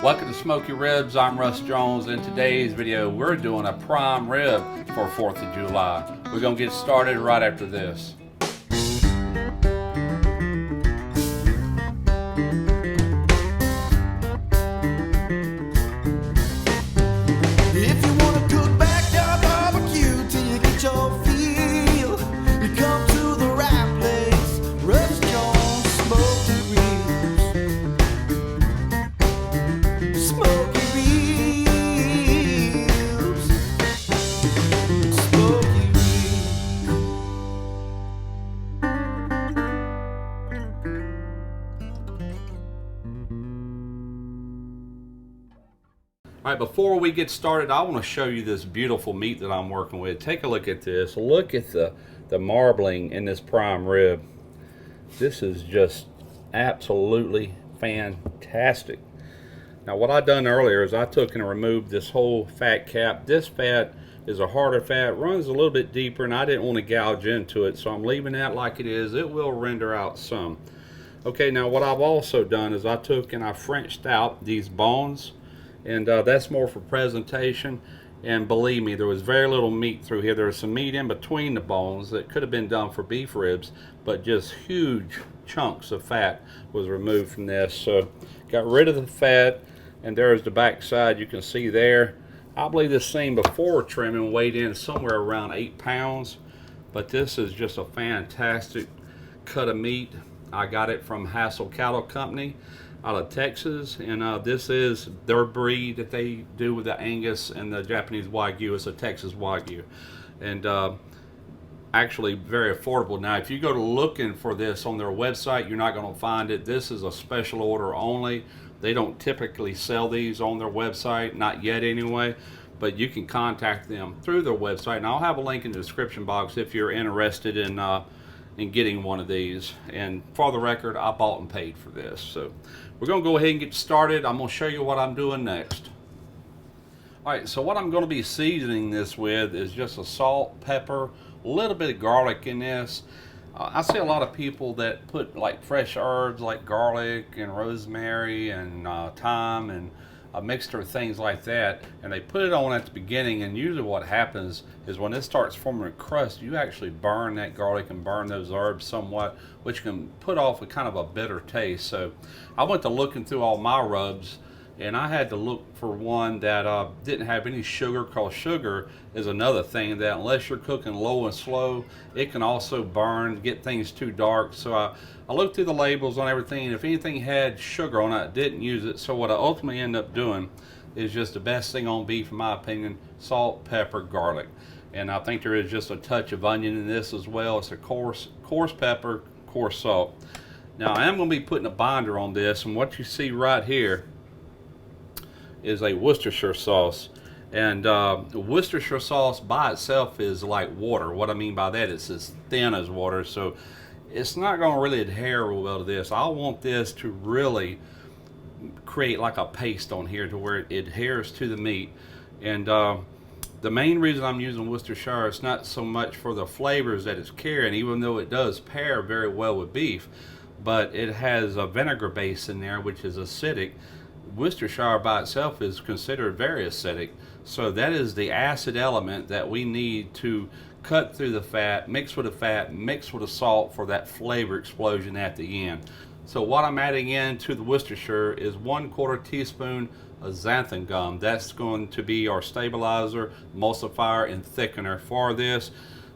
Welcome to Smoky Ribs. I'm Russ Jones. In today's video, we're doing a prime rib for 4th of July. We're going to get started right after this. If you want to cook backyard barbecue till you get your feel, you come to the right place. Russ Jones, Smoky Ribs. Smoky Ribs. Smoky Ribs. All right, before we get started, I want to show you this beautiful meat that I'm working with. Take a look at this. Look at the marbling in this prime rib. This is just absolutely fantastic. Now, what I done earlier is I took and removed this whole fat cap. This fat is a harder fat, runs a little bit deeper, and I didn't want to gouge into it, so I'm leaving that like it is. It will render out some. Okay, now what I've also done is I took and I Frenched out these bones, and that's more for presentation. And believe me, there was very little meat through here. There was some meat in between the bones that could have been done for beef ribs, but just huge chunks of fat was removed from this. So got rid of the fat, and there's the back side. You can see there. I believe this thing before trimming weighed in somewhere around 8 pounds, but this is just a fantastic cut of meat. I got it from Hassel Cattle Company out of Texas, and this is their breed that they do with the Angus and the Japanese Wagyu. It's a Texas Wagyu, and actually very affordable. Now, if you go to looking for this on their website, you're not going to find it. This is a special order only. They don't typically sell these on their website, not yet anyway, but you can contact them through their website, and I'll have a link in the description box if you're interested in getting one of these. And for the record, I bought and paid for this. So we're going to go ahead and get started. I'm going to show you what I'm doing next. Alright, so what I'm going to be seasoning this with is just a salt, pepper, a little bit of garlic in this. I see a lot of people that put like fresh herbs like garlic and rosemary and thyme and a mixture of things like that, and they put it on at the beginning, and usually what happens is when it starts forming a crust, you actually burn that garlic and burn those herbs somewhat, which can put off a kind of a bitter taste. So I went to looking through all my rubs, and I had to look for one that didn't have any sugar, because sugar is another thing that unless you're cooking low and slow, it can also burn, get things too dark. So I looked through the labels on everything, and if anything had sugar on it, I didn't use it. So what I ultimately end up doing is just the best thing on beef, in my opinion: salt, pepper, garlic. And I think there is just a touch of onion in this as well. It's a coarse pepper, coarse salt. Now, I am going to be putting a binder on this, and what you see right here is a Worcestershire sauce. And Worcestershire sauce by itself is like water. What I mean by that is as thin as water, so it's not going to really adhere real well to this. I want this to really create like a paste on here to where it adheres to the meat. And the main reason I'm using Worcestershire is not so much for the flavors that it's carrying, even though it does pair very well with beef, but it has a vinegar base in there which is acidic. Worcestershire by itself is considered very acidic, so that is the acid element that we need to cut through the fat, mix with the fat, mix with the salt for that flavor explosion at the end. So what I'm adding into the Worcestershire is 1/4 teaspoon of xanthan gum. That's going to be our stabilizer, emulsifier, and thickener for this.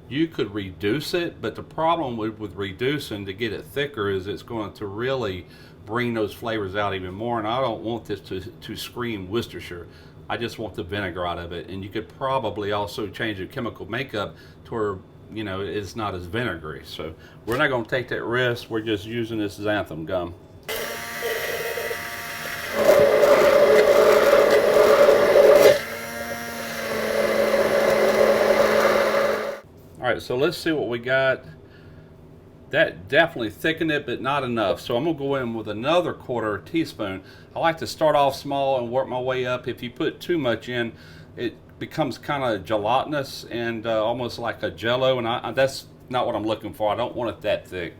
You could reduce it, but the problem with reducing to get it thicker is it's going to really bring those flavors out even more, and I don't want this to scream Worcestershire. I just want the vinegar out of it. And you could probably also change the chemical makeup to where, you know, it's not as vinegary. So we're not going to take that risk. We're just using this xanthan gum. Alright, so let's see what we got. That definitely thickened it, but not enough. So I'm going to go in with another 1/4 teaspoon. I like to start off small and work my way up. If you put too much in, it becomes kind of gelatinous and almost like a jello, and that's not what I'm looking for. I don't want it that thick.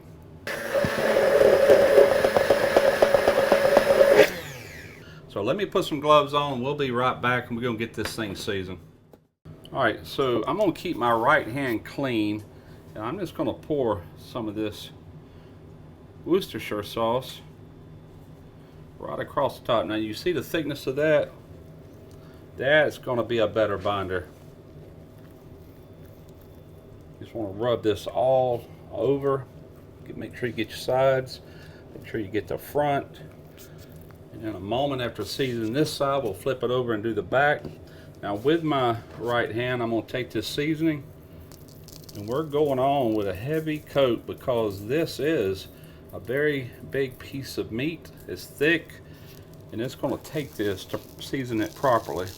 So let me put some gloves on and we'll be right back and we're gonna get this thing seasoned. All right, so I'm gonna keep my right hand clean and I'm just gonna pour some of this Worcestershire sauce right across the top. Now you see the thickness of that? That's gonna be a better binder. Just wanna rub this all over. Make sure you get your sides, make sure you get the front. And in a moment after seasoning this side, we'll flip it over and do the back. Now with my right hand, I'm gonna take this seasoning and we're going on with a heavy coat because this is a very big piece of meat. It's thick and it's gonna take this to season it properly.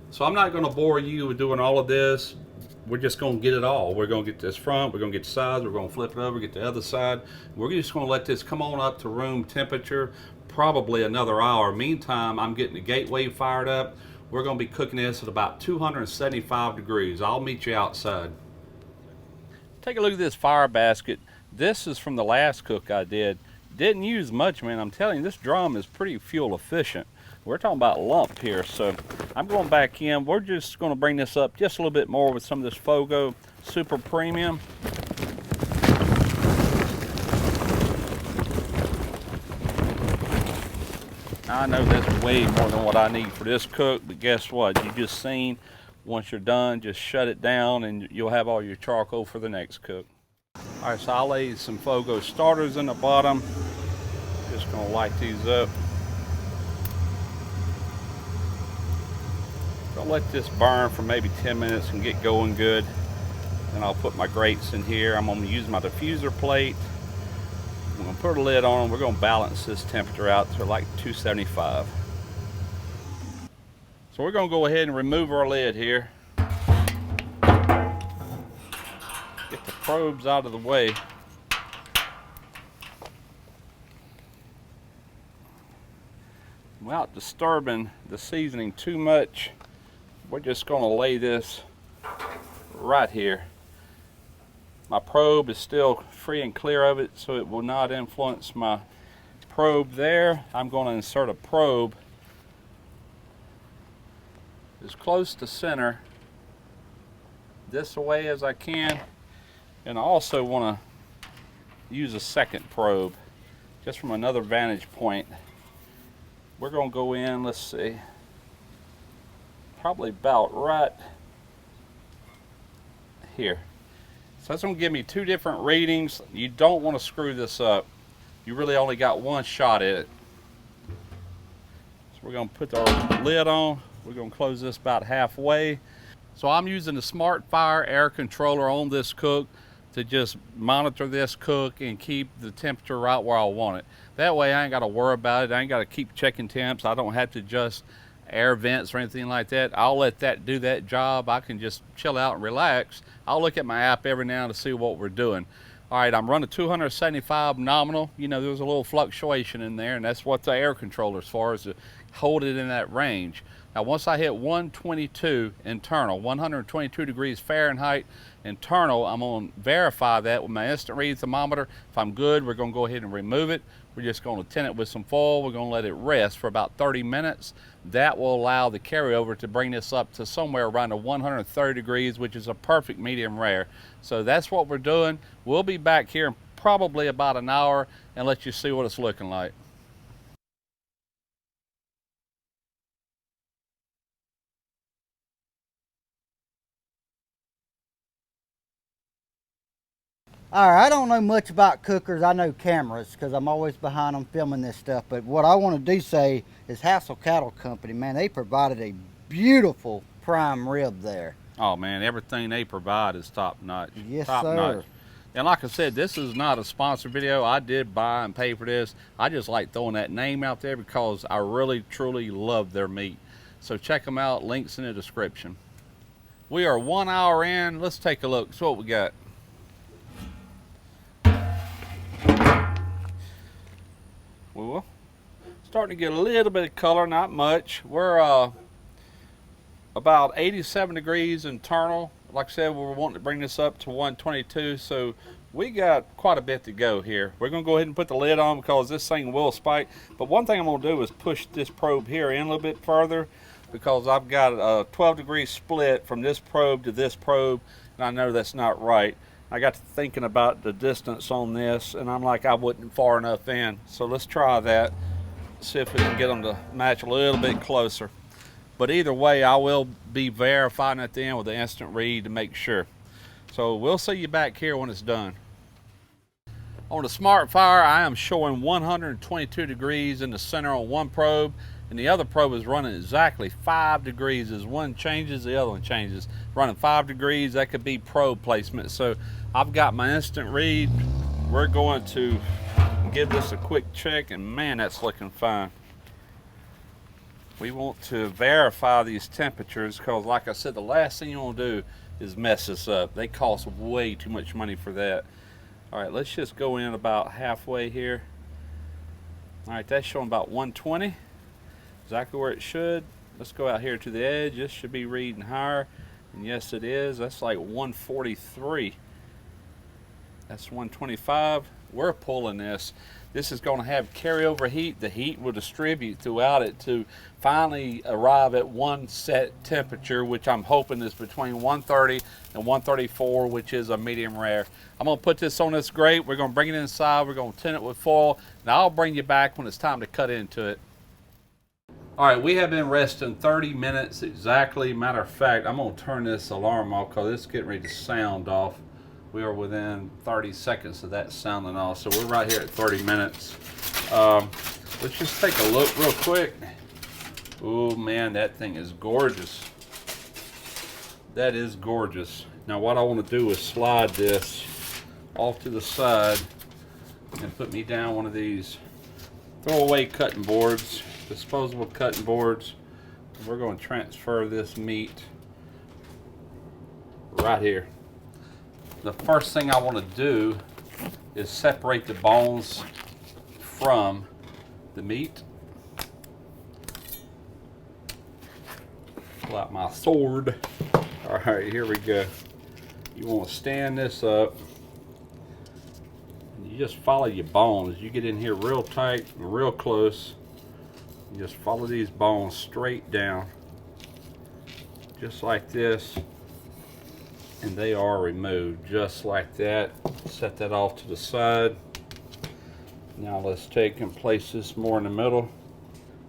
So I'm not gonna bore you with doing all of this. We're just gonna get it all. We're gonna get this front, we're gonna get the sides, we're gonna flip it over, get the other side. We're just gonna let this come on up to room temperature, probably another hour. Meantime, I'm getting the gateway fired up. We're gonna be cooking this at about 275 degrees. I'll meet you outside. Take a look at this fire basket. This is from the last cook I did. Didn't use much, man. I'm telling you, this drum is pretty fuel efficient. We're talking about lump here, so I'm going back in. We're just going to bring this up just a little bit more with some of this Fogo Super Premium. I know that's way more than what I need for this cook, but guess what? You just seen, once you're done, just shut it down and you'll have all your charcoal for the next cook. All right, so I'll lay some Fogo starters in the bottom. Just going to light these up. I'll let this burn for maybe 10 minutes and get going good. Then I'll put my grates in here. I'm gonna use my diffuser plate. I'm gonna put a lid on them. We're gonna balance this temperature out to like 275. So we're gonna go ahead and remove our lid here. Get the probes out of the way. Without disturbing the seasoning too much, we're just going to lay this right here. My probe is still free and clear of it, so it will not influence my probe there. I'm going to insert a probe as close to center this way as I can, and I also want to use a second probe just from another vantage point. We're going to go in, let's see, probably about right here. So that's going to give me two different readings. You don't want to screw this up. You really only got one shot at it. So we're going to put our lid on. We're going to close this about halfway. So I'm using the Smart Fire air controller on this cook to just monitor this cook and keep the temperature right where I want it. That way I ain't got to worry about it. I ain't got to keep checking temps. I don't have to adjust air vents or anything like that. I'll let that do that job. I can just chill out and relax. I'll look at my app every now to see what we're doing. All right, I'm running 275 nominal. You know, there's a little fluctuation in there, and that's what the air controller is for, is to hold it in that range. Now, once I hit 122 internal, 122 degrees Fahrenheit internal, I'm going to verify that with my instant read thermometer. If I'm good, we're going to go ahead and remove it. We're just going to tin it with some foil. We're going to let it rest for about 30 minutes. That will allow the carryover to bring this up to somewhere around the 130 degrees, which is a perfect medium rare. So that's what we're doing. We'll be back here in probably about an hour and let you see what it's looking like. All right, I don't know much about cookers. I know cameras because I'm always behind them filming this stuff. But what I want to do say is Hassel Cattle Company, man, they provided a beautiful prime rib there. Oh man, everything they provide is top notch. Yes, top sir. Notch. And like I said, this is not a sponsored video. I did buy and pay for this. I just like throwing that name out there because I really, truly love their meat. So check them out. Links in the description. We are 1 hour in. Let's take a look. So what we got. Well, starting to get a little bit of color, not much. We're about 87 degrees internal. Like I said, we're wanting to bring this up to 122, so we got quite a bit to go here. We're gonna go ahead and put the lid on because this thing will spike. But one thing I'm gonna do is push this probe here in a little bit further because I've got a 12-degree split from this probe to this probe, and I know that's not right. I got to thinking about the distance on this, and I'm like, I wasn't far enough in. So let's try that, see if we can get them to match a little bit closer. But either way, I will be verifying at the end with the instant read to make sure. So we'll see you back here when it's done. On the Smart Fire, I am showing 122 degrees in the center on one probe, and the other probe is running exactly 5 degrees. As one changes, the other one changes. Running 5 degrees, that could be probe placement. So I've got my instant read. We're going to give this a quick check, and man, that's looking fine. We want to verify these temperatures because, like I said, the last thing you want to do is mess this up. They cost way too much money for that. All right, let's just go in about halfway here. All right, that's showing about 120, exactly where it should. Let's go out here to the edge. This should be reading higher, and yes, it is. That's like 143. That's 125. We're pulling this. This is going to have carryover heat. The heat will distribute throughout it to finally arrive at one set temperature, which I'm hoping is between 130 and 134, which is a medium rare. I'm going to put this on this grate. We're going to bring it inside. We're going to tin it with foil, and I'll bring you back when it's time to cut into it. All right, we have been resting 30 minutes exactly. Matter of fact, I'm going to turn this alarm off because it's getting ready to sound off. We are within 30 seconds of that sounding off, so we're right here at 30 minutes. Let's just take a look real quick. Oh man, that thing is gorgeous. That is gorgeous. Now what I want to do is slide this off to the side and put me down one of these throwaway cutting boards, disposable cutting boards. We're going to transfer this meat right here. The first thing I want to do is separate the bones from the meat. Pull out my sword. All right, here we go. You want to stand this up. You just follow your bones. You get in here real tight and real close. You just follow these bones straight down, just like this. And they are removed just like that. Set that off to the side. Now let's take and place this more in the middle.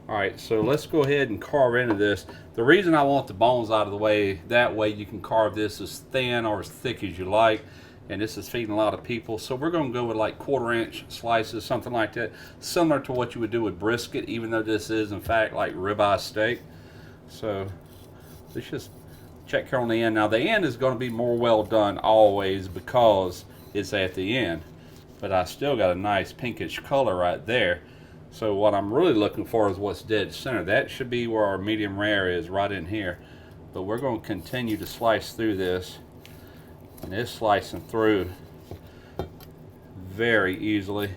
All right, so let's go ahead and carve into this. The reason I want the bones out of the way, that way you can carve this as thin or as thick as you like. And this is feeding a lot of people. So we're gonna go with like 1/4-inch slices, something like that. Similar to what you would do with brisket, even though this is in fact like ribeye steak. So let's just check here on the end. Now the end is going to be more well done always because it's at the end, but I still got a nice pinkish color right there. So what I'm really looking for is what's dead center. That should be where our medium rare is, right in here. But we're going to continue to slice through this, and it's slicing through very easily.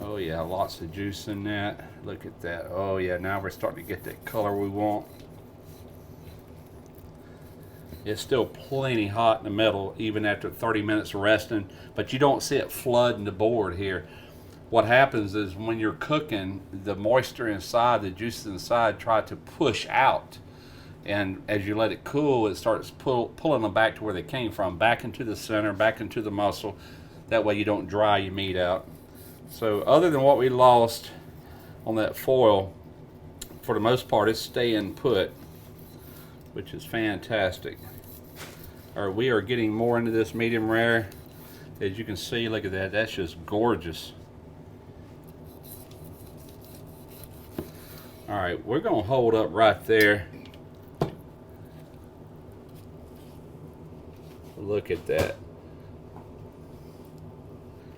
Oh yeah, lots of juice in that. Look at that. Oh yeah, now we're starting to get that color we want. It's still plenty hot in the middle even after 30 minutes of resting, but you don't see it flooding the board here. What happens is when you're cooking, the moisture inside, the juices inside try to push out, and as you let it cool, it starts pulling them back to where they came from, back into the center, back into the muscle. That way you don't dry your meat out. So other than what we lost on that foil, for the most part it's staying put, which is fantastic. All right, we are getting more into this medium rare. As you can see, look at that, that's just gorgeous. All right, we're gonna hold up right there. Look at that.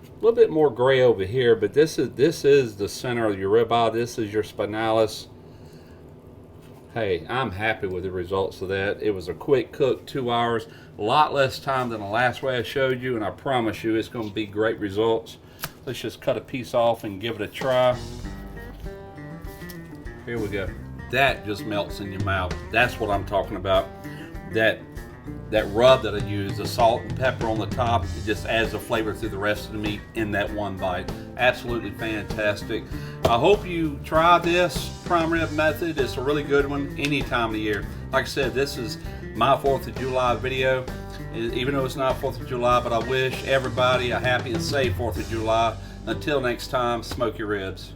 A little bit more gray over here, but this is the center of your ribeye. This is your spinalis. Hey, I'm happy with the results of that. It was a quick cook, 2 hours, a lot less time than the last way I showed you, and I promise you it's going to be great results. Let's just cut a piece off and give it a try. Here we go. That just melts in your mouth. That's what I'm talking about. that rub that I use, the salt and pepper on the top, it just adds the flavor through the rest of the meat in that one bite. Absolutely fantastic. I hope you try this prime rib method. It's a really good one any time of the year. Like I said, this is my 4th of July video, even though it's not 4th of July, but I wish everybody a happy and safe 4th of July. Until next time, smoke your ribs.